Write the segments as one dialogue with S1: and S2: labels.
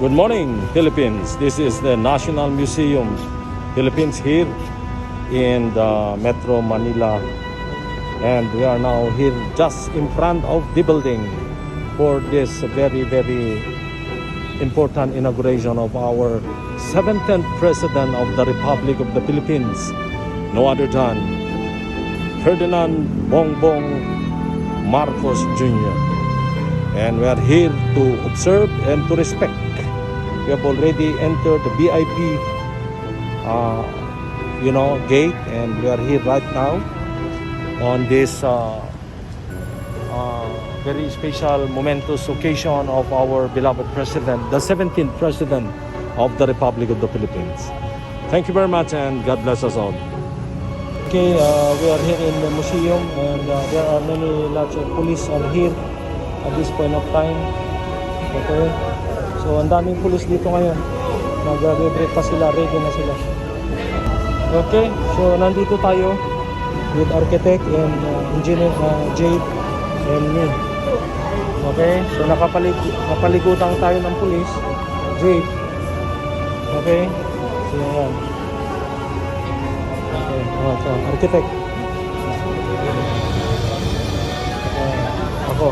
S1: Good morning, Philippines. This is the National Museum, Philippines, here in the Metro Manila. And we are now here just in front of the building for this very, very important inauguration of our 17th President of the Republic of the Philippines, no other than Ferdinand Bongbong Marcos Jr. And we are here to observe and to respect. We have already entered the VIP gate, and we are here right now on this very special momentous occasion of our beloved President, the 17th President of the Republic of the Philippines. Thank you very much, and God bless us all. Okay, we are here in the museum, and there are lots of police are here at this point of time. Okay, so ang daming police dito ngayon. Nag-break pa sila, ready na sila. Okay, so nandito tayo with architect and engineer Jade and me. Okay, so napaligutan tayo ng police, Jade. Okay, so yan. Okay, so architect. Ako.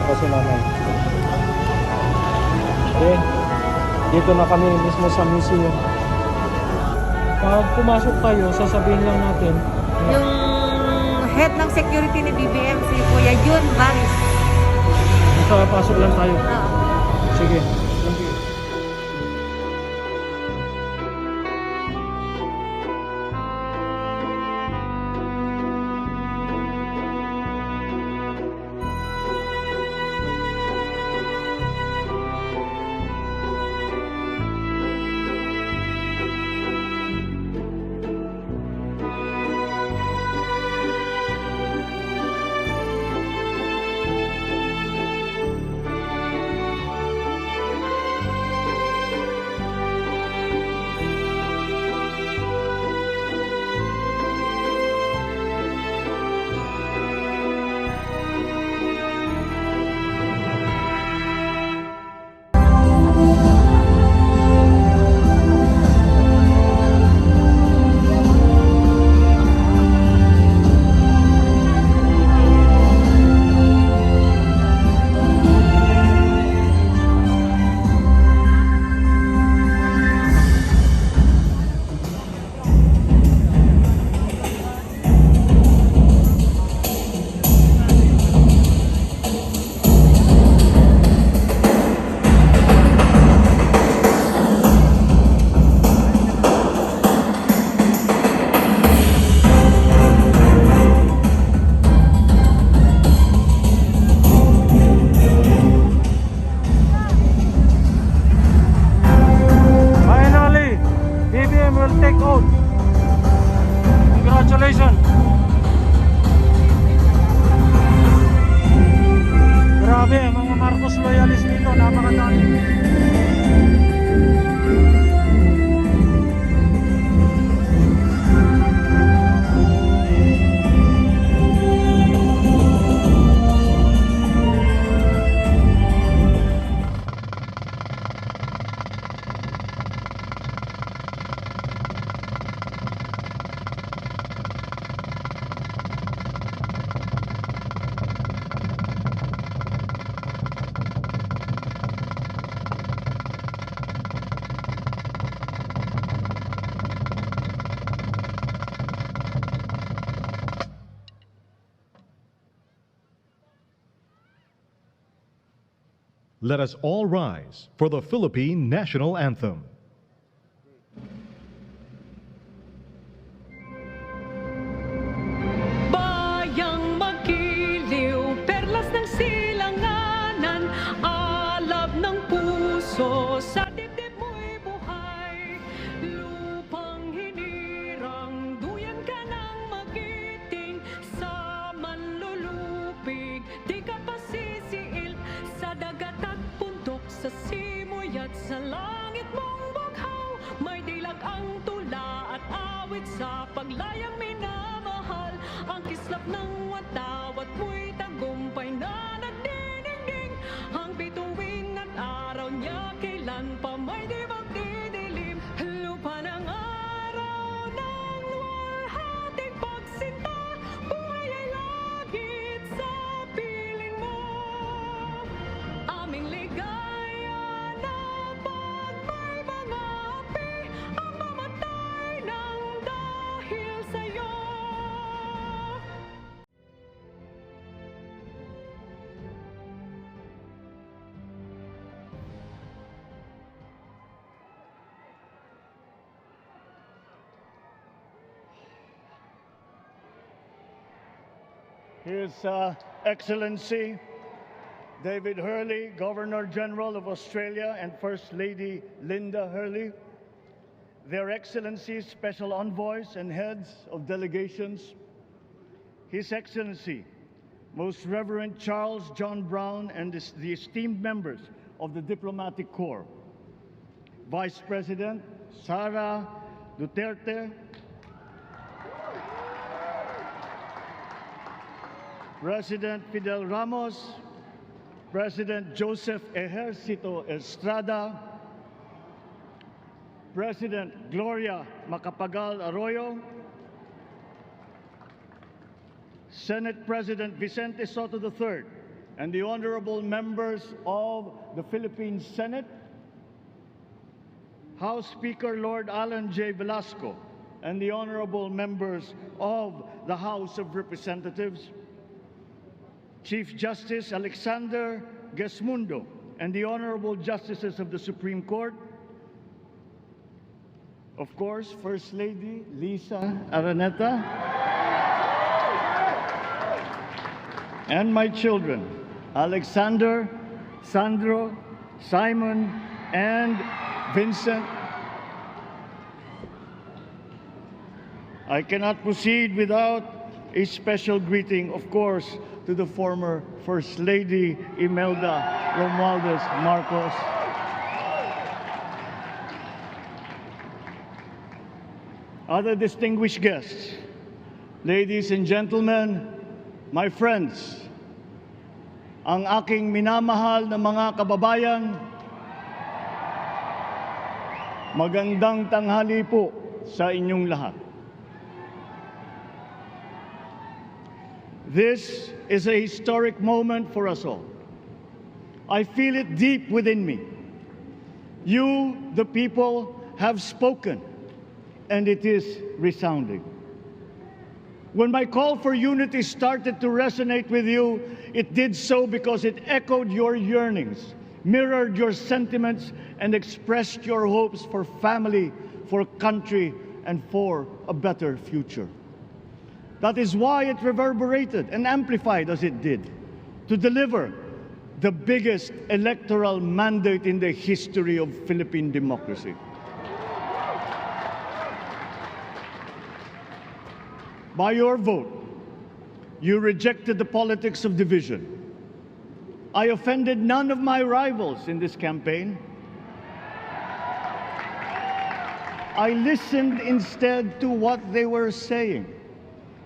S1: Ako si nanay. Okay, dito na kami mismo sa museum. Pag pumasok tayo, sasabihin lang natin
S2: yung head ng security ni BBM, si Kuya Jun Baris.
S1: pasok lang tayo. Sige. Congratulations! Grabe, mga Marcos loyalist dito, napakadami.
S3: Let us all rise for the Philippine National Anthem.
S4: Bayang magiliw, perlas ng silanganan, alab ng puso, sa dibdib mo'y buhay. Lupang hinirang, duyan ka ng magiting, sa manlulupig, di ka pasisiil, sa dagat at bundok, sa simoy at sa langit mong bughaw. May dilag ang tula at awit sa paglayang minamahal. Ang kislap ng watawat mo'y tagumpay na nagdinigding. Ang bituin na
S5: His Excellency David Hurley, Governor General of Australia, and First Lady Linda Hurley, Their Excellencies, Special Envoys, and Heads of Delegations, His Excellency, Most Reverend Charles John Brown, and the esteemed members of the Diplomatic Corps, Vice President Sara Duterte, President Fidel Ramos, President Joseph Ejercito Estrada, President Gloria Macapagal Arroyo, Senate President Vicente Soto III, and the honorable members of the Philippine Senate, House Speaker Lord Alan J. Velasco, and the honorable members of the House of Representatives, Chief Justice Alexander Gesmundo, and the honorable justices of the Supreme Court, of course, First Lady Lisa Araneta, and my children, Alexander, Sandro, Simon, and Vincent. I cannot proceed without a special greeting, of course, to the former First Lady Imelda Romualdez Marcos. Other distinguished guests, ladies and gentlemen, my friends, ang aking minamahal na mga kababayan, magandang tanghali po sa inyong lahat. This is a historic moment for us all. I feel it deep within me. You, the people, have spoken, and it is resounding. When my call for unity started to resonate with you, it did so because it echoed your yearnings, mirrored your sentiments, and expressed your hopes for family, for country, and for a better future. That is why it reverberated and amplified as it did, to deliver the biggest electoral mandate in the history of Philippine democracy. By your vote, you rejected the politics of division. I offended none of my rivals in this campaign. I listened instead to what they were saying.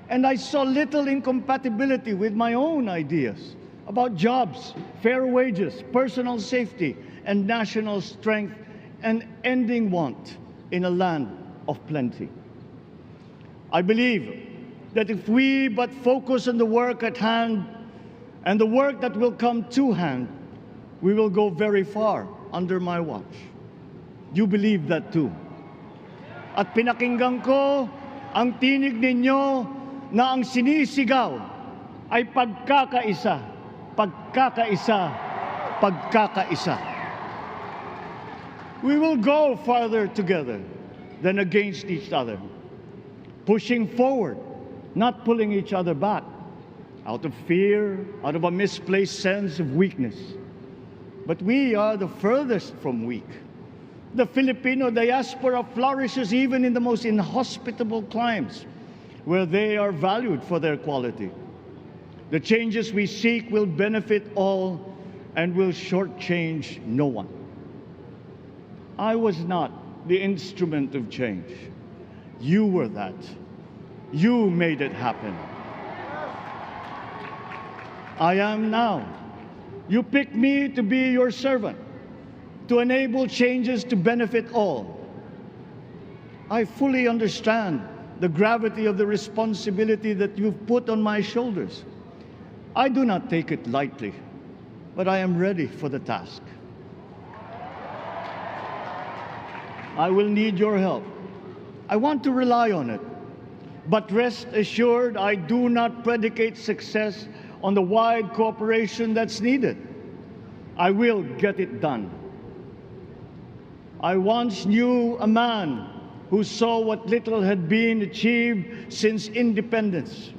S5: And I saw little incompatibility with my own ideas about jobs, fair wages, personal safety, and national strength, and ending want in a land of plenty. I believe that if we but focus on the work at hand and the work that will come to hand, we will go very far under my watch. You believe that too. At pinakinggan ko ang tinig ninyo na ang sinisigaw ay pagkakaisa, pagkakaisa, pagkakaisa. We will go farther together than against each other, pushing forward, not pulling each other back, out of fear, out of a misplaced sense of weakness. But we are the furthest from weak. The Filipino diaspora flourishes even in the most inhospitable climes, where they are valued for their quality. The changes we seek will benefit all and will shortchange no one. I was not the instrument of change. You were that. You made it happen. I am now. You picked me to be your servant, to enable changes to benefit all. I fully understand the gravity of the responsibility that you've put on my shoulders. I do not take it lightly, but I am ready for the task. I will need your help. I want to rely on it. But rest assured, I do not predicate success on the wide cooperation that's needed. I will get it done. I once knew a man who saw what little had been achieved since independence.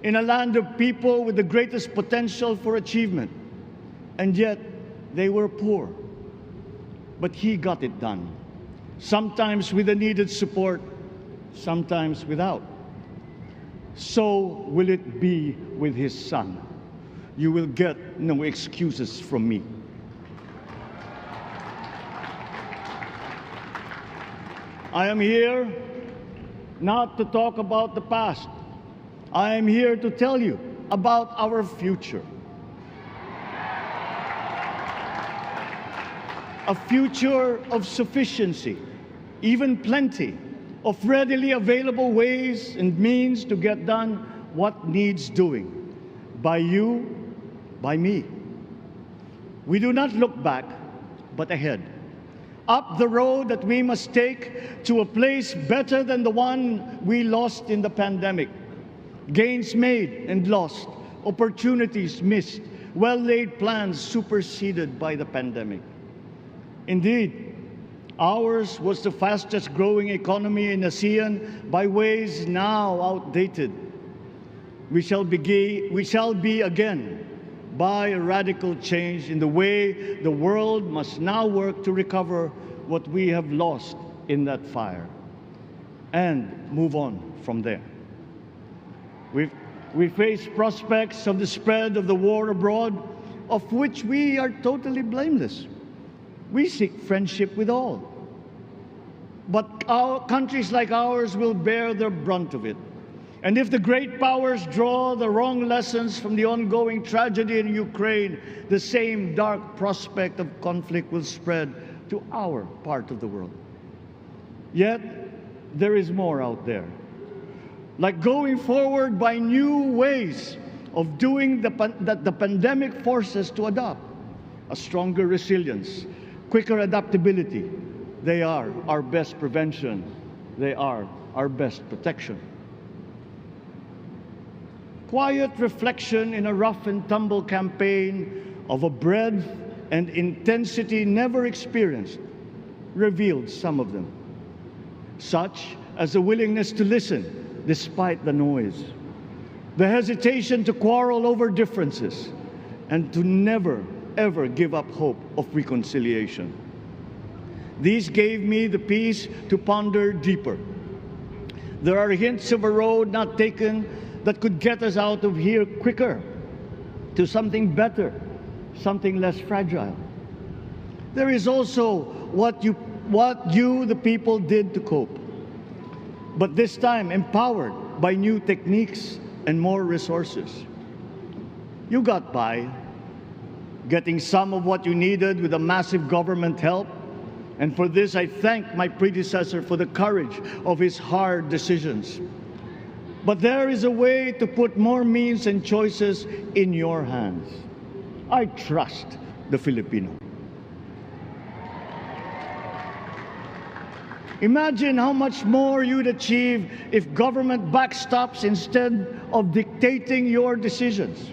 S5: in a land of people with the greatest potential for achievement, and yet they were poor. But he got it done, sometimes with the needed support, sometimes without. So will it be with his son. You will get no excuses from me. I am here not to talk about the past. I am here to tell you about our future. A future of sufficiency, even plenty, of readily available ways and means to get done what needs doing, by you, by me. We do not look back, but ahead, up the road that we must take to a place better than the one we lost in the pandemic. Gains made and lost, opportunities missed, well-laid plans superseded by the pandemic. Indeed, ours was the fastest growing economy in ASEAN by ways now outdated. We shall be again by a radical change in the way the world must now work to recover what we have lost in that fire and move on from there. We face prospects of the spread of the war abroad, of which we are totally blameless. We seek friendship with all. But countries like ours will bear the brunt of it. And if the great powers draw the wrong lessons from the ongoing tragedy in Ukraine, the same dark prospect of conflict will spread to our part of the world. Yet, there is more out there. Like going forward by new ways of doing that the pandemic forces to adopt. A stronger resilience, quicker adaptability. They are our best prevention. They are our best protection. Quiet reflection in a rough and tumble campaign of a breadth and intensity never experienced revealed some of them, such as the willingness to listen despite the noise, the hesitation to quarrel over differences, and to never, ever give up hope of reconciliation. These gave me the peace to ponder deeper. There are hints of a road not taken that could get us out of here quicker to something better, something less fragile. There is also what you, the people, did to cope. But this time empowered by new techniques and more resources. You got by, getting some of what you needed with a massive government help, and for this I thank my predecessor for the courage of his hard decisions. But there is a way to put more means and choices in your hands. I trust the Filipino. Imagine how much more you'd achieve if government backstops instead of dictating your decisions.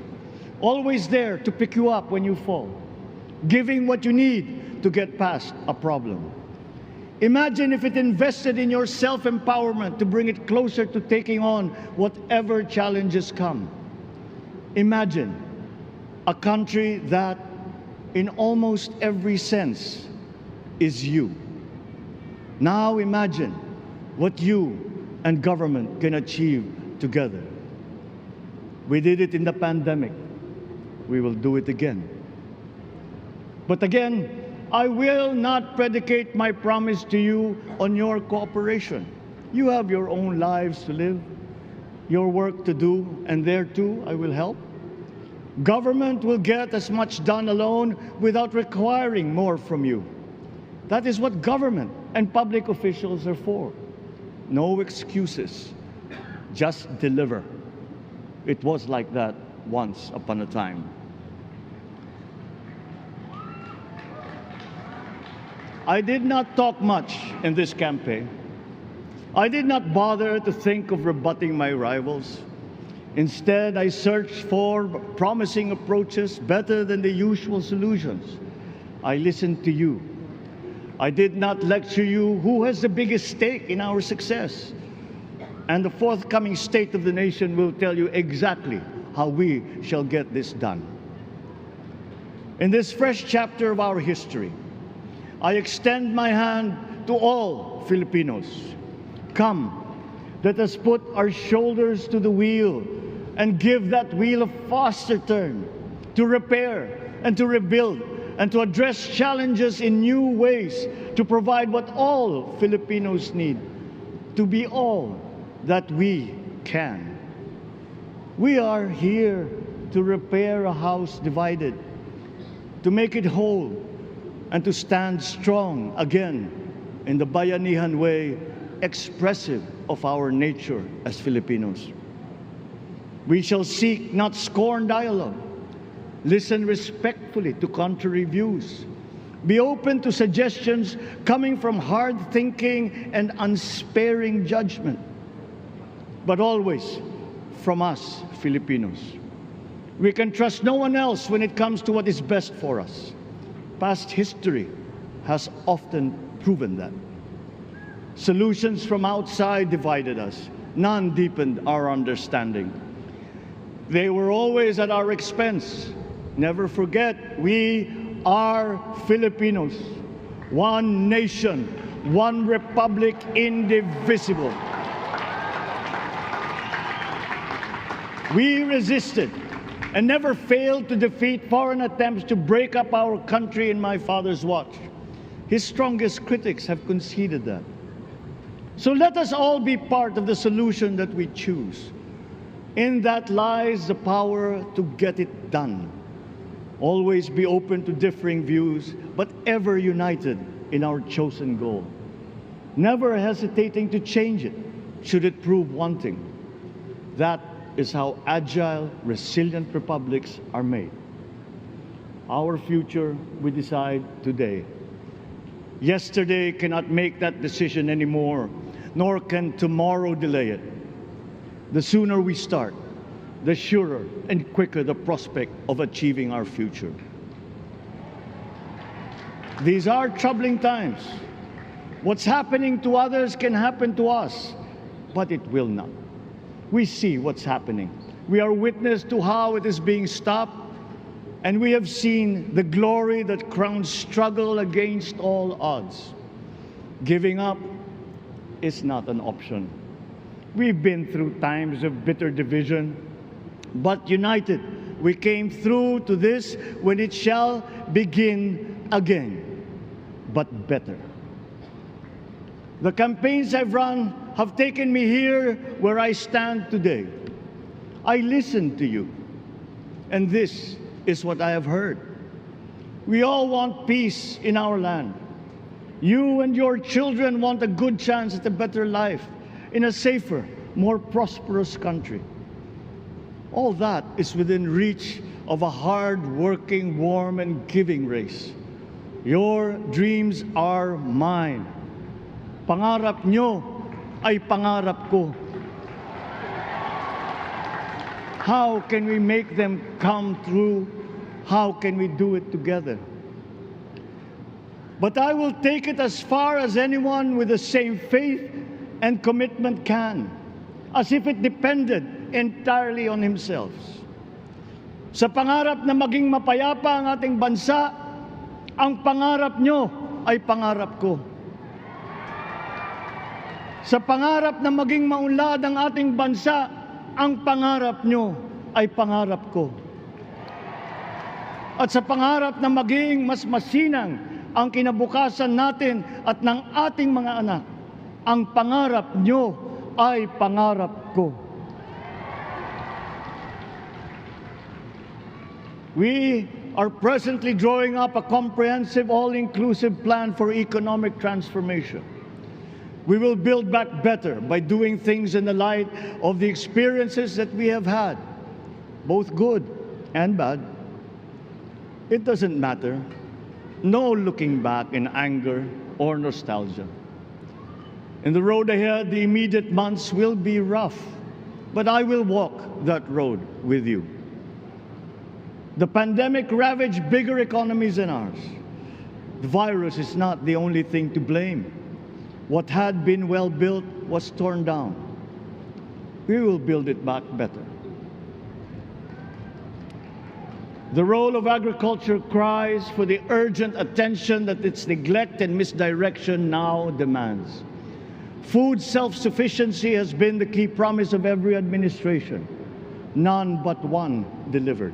S5: Always there to pick you up when you fall, giving what you need to get past a problem. Imagine if it invested in your self-empowerment to bring it closer to taking on whatever challenges come. Imagine a country that, in almost every sense, is you. Now imagine what you and government can achieve together. We did it in the pandemic. We will do it again. But again, I will not predicate my promise to you on your cooperation. You have your own lives to live, your work to do, and there too I will help. Government will get as much done alone without requiring more from you. That is what government and public officials are for. No excuses, just deliver. It was like that once upon a time. I did not talk much in this campaign. I did not bother to think of rebutting my rivals. Instead, I searched for promising approaches better than the usual solutions. I listened to you. I did not lecture you who has the biggest stake in our success. And the forthcoming State of the Nation will tell you exactly how we shall get this done. In this fresh chapter of our history, I extend my hand to all Filipinos. Come, let us put our shoulders to the wheel and give that wheel a faster turn to repair and to rebuild and to address challenges in new ways, to provide what all Filipinos need, to be all that we can. We are here to repair a house divided, to make it whole, and to stand strong again in the bayanihan way, expressive of our nature as Filipinos. We shall seek, not scorn, dialogue. Listen respectfully to contrary views. Be open to suggestions coming from hard thinking and unsparing judgment. But always from us, Filipinos. We can trust no one else when it comes to what is best for us. Past history has often proven that. Solutions from outside divided us. None deepened our understanding. They were always at our expense. Never forget, we are Filipinos. One nation, one republic, indivisible. We resisted and never failed to defeat foreign attempts to break up our country in my father's watch. His strongest critics have conceded that. So let us all be part of the solution that we choose. In that lies the power to get it done. Always be open to differing views, but ever united in our chosen goal. Never hesitating to change it, should it prove wanting. That is how agile, resilient republics are made. Our future we decide today. Yesterday cannot make that decision anymore, nor can tomorrow delay it. The sooner we start, the surer and quicker the prospect of achieving our future. These are troubling times. What's happening to others can happen to us, but it will not. We see what's happening. We are witness to how it is being stopped, and we have seen the glory that crowns struggle against all odds. Giving up is not an option. We've been through times of bitter division, but united, we came through to this when it shall begin again, but better. The campaigns I've run have taken me here where I stand today. I listened to you, and this is what I have heard. We all want peace in our land. You and your children want a good chance at a better life in a safer, more prosperous country. All that is within reach of a hard-working, warm, and giving race. Your dreams are mine. Pangarap nyo ay pangarap ko. How can we make them come true? How can we do it together? But I will take it as far as anyone with the same faith and commitment can, as if it depended entirely on himself. Sa pangarap na maging mapayapa ang ating bansa, ang pangarap nyo ay pangarap ko. Sa pangarap na maging maunlad ang ating bansa, ang pangarap nyo ay pangarap ko. At sa pangarap na maging mas masinang ang kinabukasan natin at ng ating mga anak, ang pangarap nyo ay pangarap ko. We are presently drawing up a comprehensive, all-inclusive plan for economic transformation. We will build back better by doing things in the light of the experiences that we have had, both good and bad. It doesn't matter. No looking back in anger or nostalgia. In the road ahead, the immediate months will be rough, but I will walk that road with you. The pandemic ravaged bigger economies than ours. The virus is not the only thing to blame. What had been well built was torn down. we will build it back better. The role of agriculture cries for the urgent attention that its neglect and misdirection now demands. Food self-sufficiency has been the key promise of every administration. None but one delivered.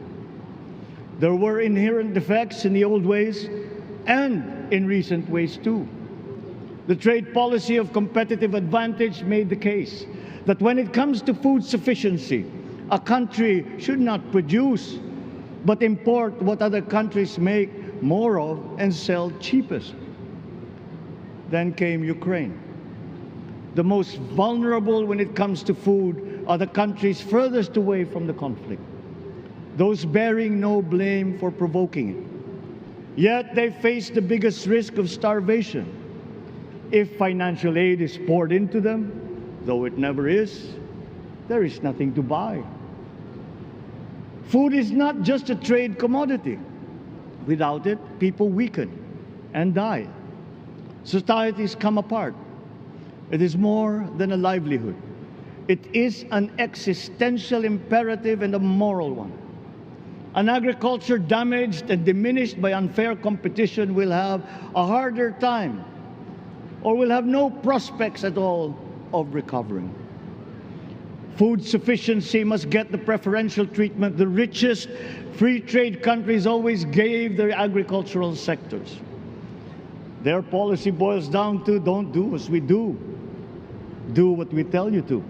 S5: There were inherent defects in the old ways and in recent ways too. The trade policy of competitive advantage made the case that when it comes to food sufficiency, a country should not produce but import what other countries make more of and sell cheapest. Then came Ukraine. The most vulnerable when it comes to food are the countries furthest away from the conflict, those bearing no blame for provoking it. Yet they face the biggest risk of starvation. If financial aid is poured into them, though it never is, there is nothing to buy. Food is not just a trade commodity. Without it, people weaken and die. Societies come apart. It is more than a livelihood. It is an existential imperative and a moral one. An agriculture damaged and diminished by unfair competition will have a harder time or will have no prospects at all of recovering. Food sufficiency must get the preferential treatment the richest free trade countries always gave their agricultural sectors. Their policy boils down to don't do as we do. Do what we tell you to.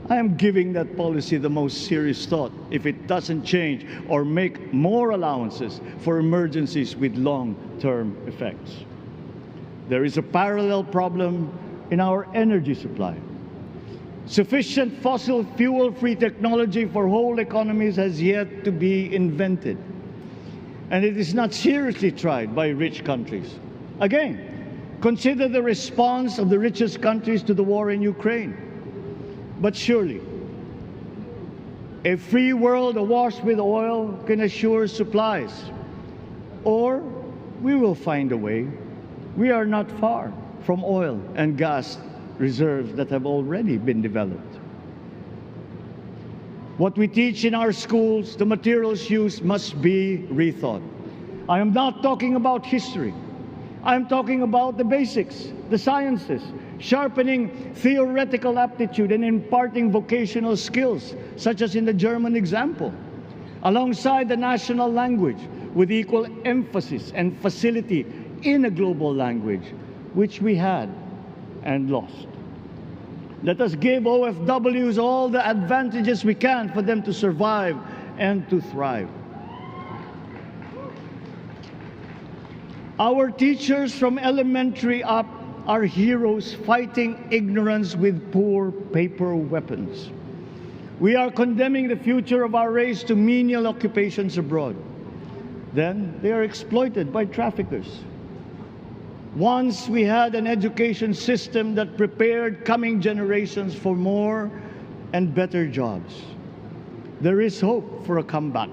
S5: I am giving that policy the most serious thought if it doesn't change or make more allowances for emergencies with long-term effects. There is a parallel problem in our energy supply. Sufficient fossil fuel-free technology for whole economies has yet to be invented. And it is not seriously tried by rich countries. Again, consider the response of the richest countries to the war in Ukraine. But surely, a free world awash with oil can assure supplies. Or we will find a way. We are not far from oil and gas reserves that have already been developed. What we teach in our schools, the materials used must be rethought. I am not talking about history. I am talking about the basics, the sciences, sharpening theoretical aptitude and imparting vocational skills, such as in the German example, alongside the national language with equal emphasis and facility in a global language, which we had and lost. Let us give OFWs all the advantages we can for them to survive and to thrive. Our teachers from elementary up are heroes fighting ignorance with poor paper weapons. We are condemning the future of our race to menial occupations abroad. Then they are exploited by traffickers. Once we had an education system that prepared coming generations for more and better jobs. There is hope for a comeback.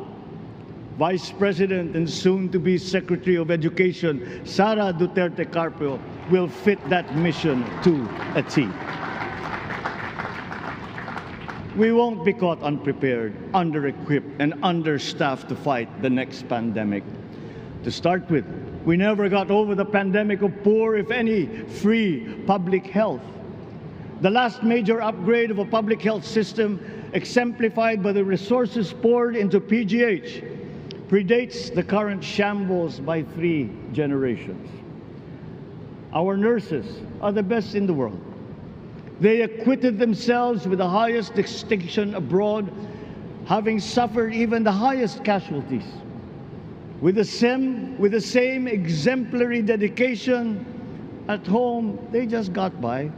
S5: Vice President and soon-to-be Secretary of Education, Sara Duterte Carpio, will fit that mission to a T. We won't be caught unprepared, under-equipped, and understaffed to fight the next pandemic. To start with, we never got over the pandemic of poor, if any, free public health. The last major upgrade of a public health system, exemplified by the resources poured into PGH, predates the current shambles by 3 generations. Our nurses are the best in the world. They acquitted themselves with the highest distinction abroad, having suffered even the highest casualties. With the same exemplary dedication at home, they just got by.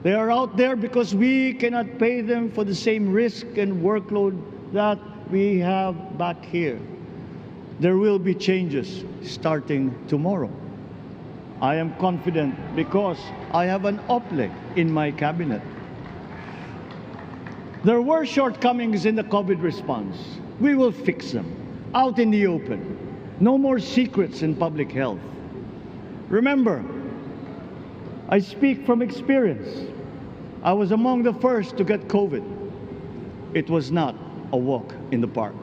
S5: They are out there because we cannot pay them for the same risk and workload that we have back here. There will be changes starting tomorrow. I am confident because I have an OPLE in my cabinet. There were shortcomings in the COVID response. We will fix them. Out in the open. No more secrets in public health. Remember, I speak from experience. I was among the first to get COVID. It was not a walk in the park.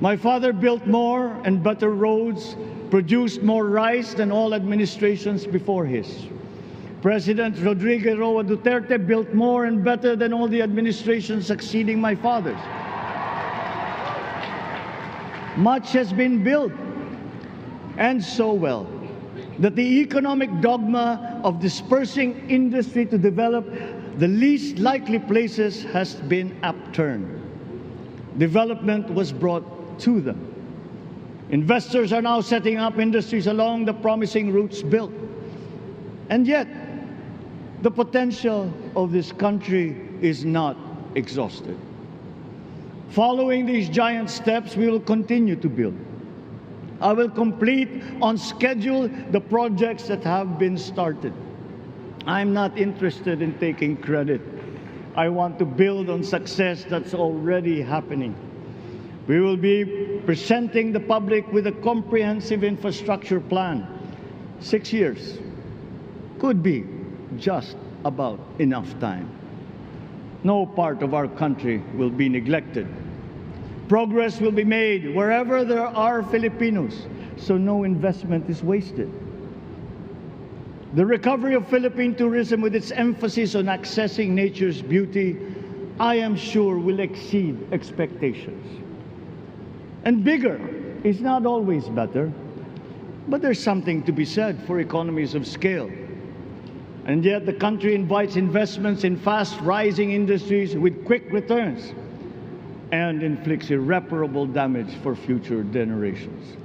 S5: My father built more and better roads, produced more rice than all administrations before his. President Rodrigo Roa Duterte built more and better than all the administrations succeeding my father's. Much has been built, and so well, that the economic dogma of dispersing industry to develop the least likely places has been upturned. Development was brought to them. Investors are now setting up industries along the promising routes built. And yet, the potential of this country is not exhausted. Following these giant steps, we will continue to build. I will complete on schedule the projects that have been started. I'm not interested in taking credit. I want to build on success that's already happening. We will be presenting the public with a comprehensive infrastructure plan. 6 years could be just about enough time. No part of our country will be neglected. Progress will be made wherever there are Filipinos, so no investment is wasted. The recovery of Philippine tourism, with its emphasis on accessing nature's beauty, I am sure will exceed expectations. And bigger is not always better, but there's something to be said for economies of scale. And yet the country invites investments in fast-rising industries with quick returns and inflicts irreparable damage for future generations.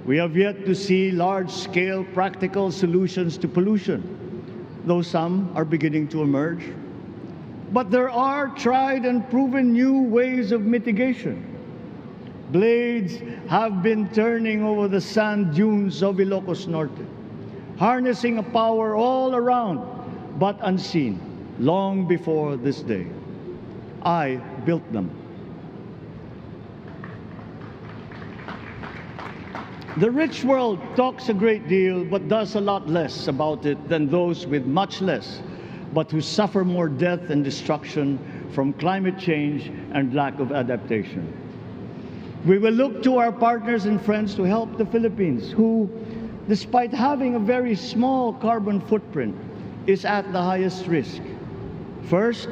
S5: We have yet to see large-scale practical solutions to pollution, though some are beginning to emerge. But there are tried and proven new ways of mitigation. Blades have been turning over the sand dunes of Ilocos Norte, harnessing a power all around but unseen long before this day. I built them. The rich world talks a great deal but does a lot less about it than those with much less, but who suffer more death and destruction from climate change and lack of adaptation. We will look to our partners and friends to help the Philippines, who, despite having a very small carbon footprint, is at the highest risk. First,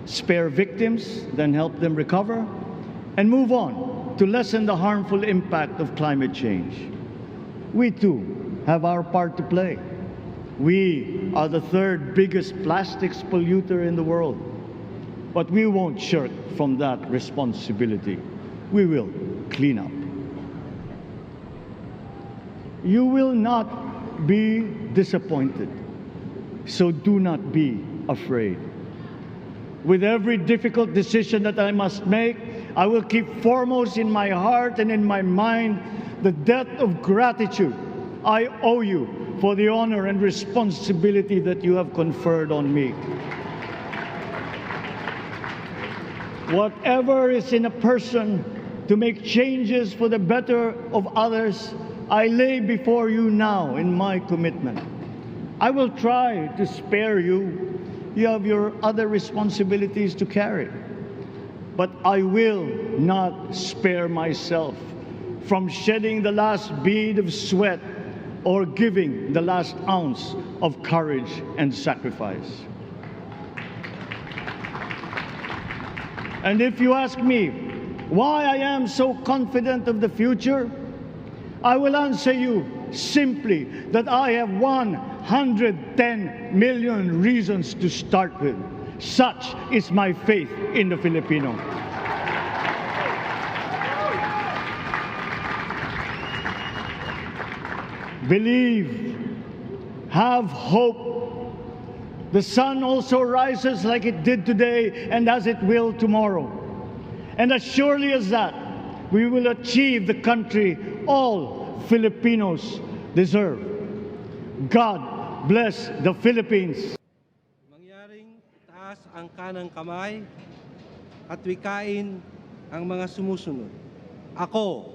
S5: spare victims, then help them recover, and move on to lessen the harmful impact of climate change. We too have our part to play. We are the third biggest plastics polluter in the world, but we won't shirk from that responsibility. We will clean up. You will not be disappointed, so do not be afraid. With every difficult decision that I must make, I will keep foremost in my heart and in my mind the debt of gratitude I owe you for the honor and responsibility that you have conferred on me. Whatever is in a person to make changes for the better of others, I lay before you now in my commitment. I will try to spare you. You have your other responsibilities to carry. But I will not spare myself from shedding the last bead of sweat or giving the last ounce of courage and sacrifice. And if you ask me why I am so confident of the future, I will answer you simply that I have 110 million reasons to start with. Such is my faith in the Filipino. Believe, have hope. The sun also rises like it did today and as it will tomorrow. And as surely as that, we will achieve the country all Filipinos deserve. God bless the Philippines.
S6: Mangyaring taas ang kanang kamay at wikain ang mga sumusunod. Ako,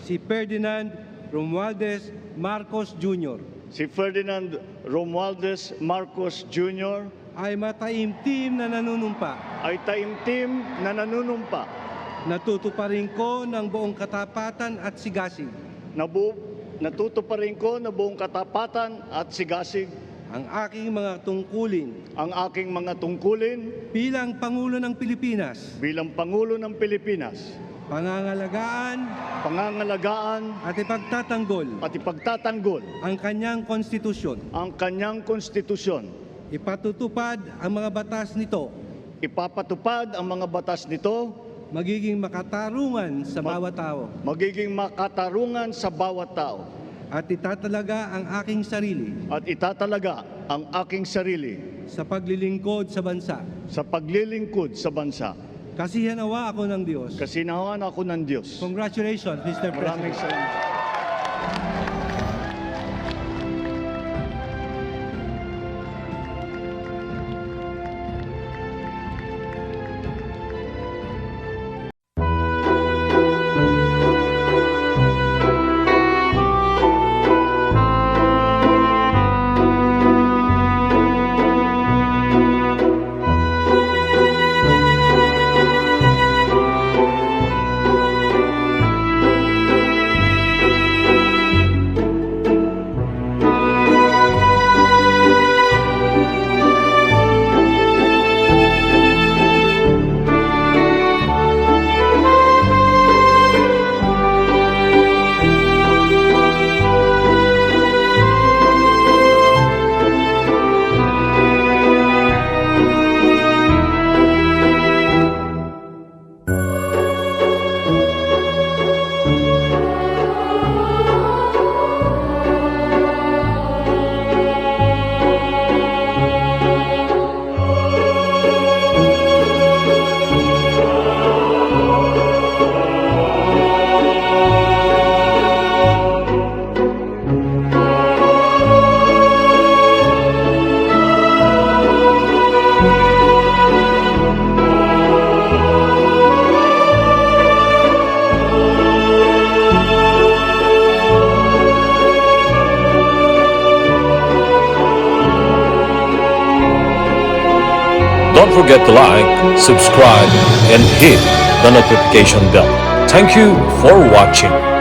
S6: si Ferdinand Romualdez Marcos Jr.
S5: si Ferdinand Romualdez Marcos Jr.
S6: ay mataimtim na nanunumpa. Natutuparin ko ng buong katapatan at sigasig
S5: Natutuparin ko na buong katapatan at sigasig
S6: ang aking mga tungkulin bilang Pangulo ng Pilipinas, pangangalagaan at ipagtatanggol ang kanyang konstitusyon, ipatutupad ang mga batas nito, magiging makatarungan sa bawat tao, at itatalaga ang aking sarili sa paglilingkod sa bansa. Kasinawa ako ng Diyos. Congratulations, Mr.
S5: Maraming
S6: President.
S5: salamat.
S1: Don't forget to like, subscribe, and hit the notification bell. Thank you for watching.